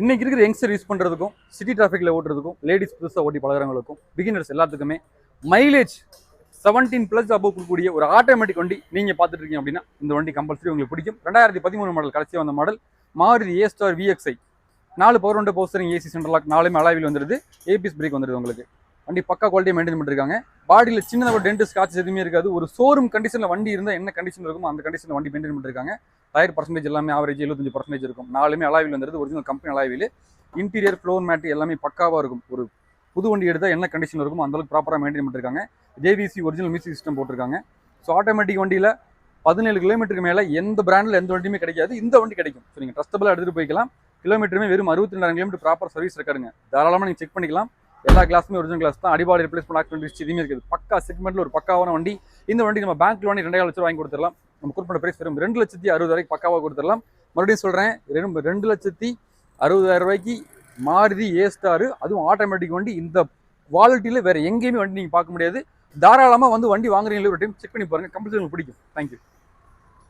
இன்னைக்கு இருக்கிற youngster use பண்ணுறதுக்கும் சிட்டி டிராஃபிக்கில் ஓட்டுறதுக்கும் லேடிஸ் புதுசாக ஓட்டி பழகிறவங்களுக்கும் பிகினர்ஸ் எல்லாத்துக்குமே மைலேஜ் 17+ அபோவ் கொடுக்கக்கூடிய ஒரு ஆட்டோமேட்டிக் வண்டி நீங்கள் பார்த்துட்டு இருக்கீங்க அப்படின்னா இந்த வண்டி கம்பல்சரி உங்களுக்கு பிடிக்கும். 2013 மாடல் கடைசியாக வந்த model Maruti A-Star VXi 4 power window power steering AC central lock 4மே அலாவில் வந்துடுது. ஏபிஎஸ் பிரேக் வந்துடுது. உங்களுக்கு வண்டி பக்கா குவாலிட்டி மெயின்டைன் பண்ணிருக்காங்க. பாடியில் சின்னதாக ஒரு டென்ட் ஸ்காட்ச் எதுவுமே இருக்காது. ஒரு ஷோரூம் கண்டிஷனில் வண்டி இருந்தால் என்ன கண்டிஷன் இருக்குமோ அந்த கண்டிஷனில் வண்டி மெயின்டைன் பண்ணிருக்காங்க. டயர் பர்சன்டேஜ் எல்லாமே ஆவரேஜ் 75% இருக்கும். 4மே அலாவில் வந்துடுது. ஒரிஜினல் கம்பெனி அலாவில். இன்டீரியர் ஃப்ளோர் மேட் எல்லாமே பக்காவாக இருக்கும். ஒரு புது வண்டி எடுத்தால் என்ன கண்டிஷன் இருக்குமோ அந்தளவுக்கு ப்ராப்பராக மெயின்டைன் பண்ணிருக்காங்க. JVC ஒரிஜினல் மியூசிக் சிஸ்டம் போட்டிருக்காங்க. ஸோ ஆட்டோமேட்டிக் வண்டியில் 17 கிலோமீட்டருக்கு மேலே எந்த பிராண்டில் எந்த வண்டியுமே கிடைக்காது. இந்த வண்டி கிடைக்கும். ஸோ நீங்கள் ட்ரஸ்டபுளாக எடுத்துகிட்டு போய்க்கலாம். கிலோமீட்டருமே வெறும் 62,000 கிலோமீட்டர் ப்ராப்பர் சர்வீஸ் இருக்காருங்க. தாராளமாக நீங்கள் செக் பண்ணிக்கலாம். எல்லா கிளாஸுமே ஒரிஜினல் கிளாஸ் தான். அடிபாடு ரிப்ளேஸ்மெண்ட் ஆக்சிடென்ட் எதுவுமே இருக்குது. பக்கா செக்மெண்ட்டில் ஒரு பக்காவான வண்டி. இந்த வண்டி நம்ம பேங்க் லோன் 2,5 லட்சம் வாங்கி கொடுத்துடலாம். நம்ம குறிப்பிட்ட பிரைஸ் வெறும் 2,60,000 பக்காவாக கொடுத்துடலாம். மறுபடியும் சொல்கிறேன், 2,60,60,000 மாருதி A-Star, அதுவும் ஆட்டோமேட்டிக் வண்டி. இந்த குவாலிட்டியில் வேறு எங்கேயுமே வண்டி நீங்கள் பார்க்க முடியாது. தாராளமாக வந்து வண்டி வாங்குறீங்களே ஒரு டைம் செக் பண்ணி பாருங்கள். கம்பல்சரி உங்களுக்கு பிடிக்கும். தேங்க்யூ.